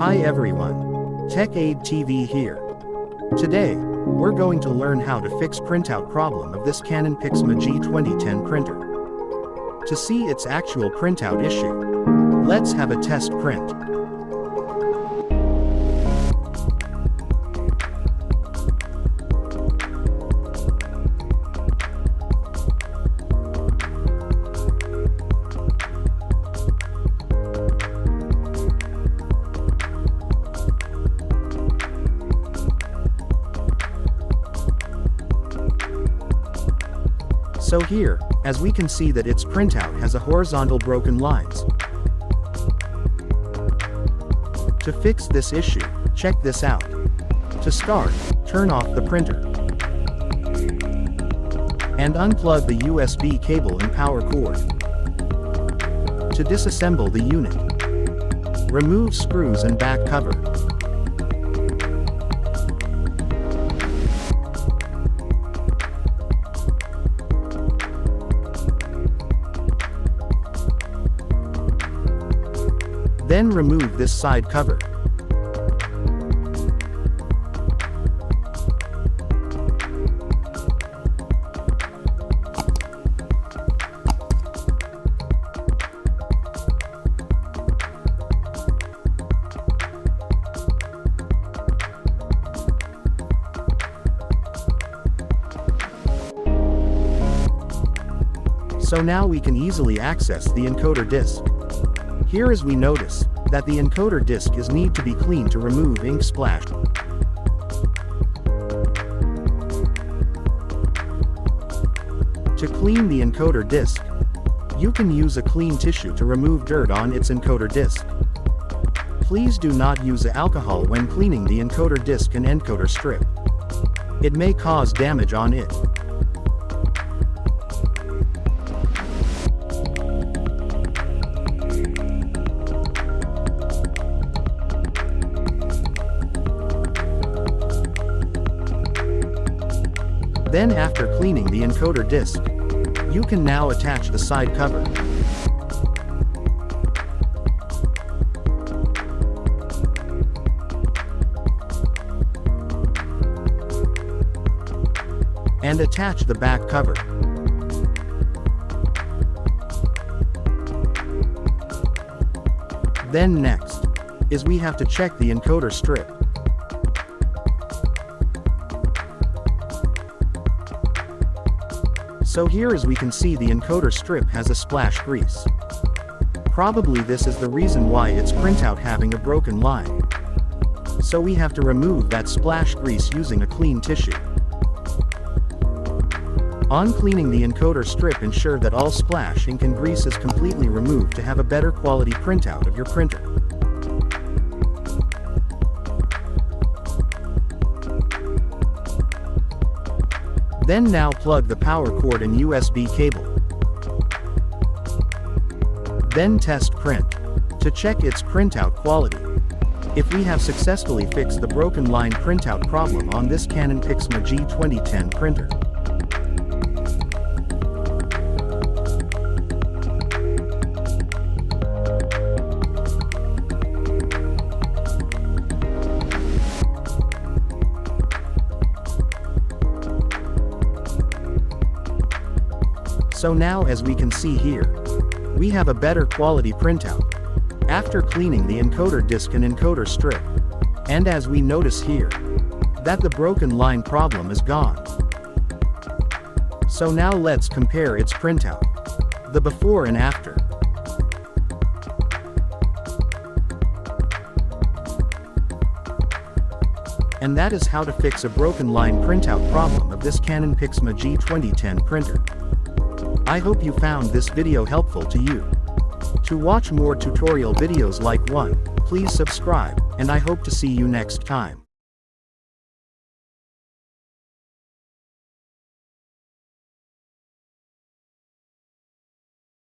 Hi everyone, Tech Aid TV here. Today, we're going to learn how to fix printout problem of this Canon Pixma G2010 printer. To see its actual printout issue, let's have a test print. So here, as we can see that its printout has a horizontal broken lines. To fix this issue, check this out. To start, turn off the printer. And unplug the USB cable and power cord. To disassemble the unit, remove screws and back cover. Then remove this side cover. So now we can easily access the encoder disk. Here as we notice, that the encoder disk is need to be cleaned to remove ink splash. To clean the encoder disk, you can use a clean tissue to remove dirt on its encoder disk. Please do not use alcohol when cleaning the encoder disk and encoder strip. It may cause damage on it. Then after cleaning the encoder disk, you can now attach the side cover. And attach the back cover. Then next, is we have to check the encoder strip. So here as we can see the encoder strip has a splash grease. Probably this is the reason why its printout having a broken line. So we have to remove that splash grease using a clean tissue. On cleaning the encoder strip, ensure that all splash ink and grease is completely removed to have a better quality printout of your printer. Then now plug the power cord and USB cable. Then test print, to check its printout quality. If we have successfully fixed the broken line printout problem on this Canon Pixma G2010 printer. So now as we can see here, we have a better quality printout, after cleaning the encoder disk and encoder strip. And as we notice here, that the broken line problem is gone. So now let's compare its printout, the before and after. And that is how to fix a broken line printout problem of this Canon Pixma G2010 printer. I hope you found this video helpful to you. To watch more tutorial videos like one, please subscribe, and I hope to see you next time.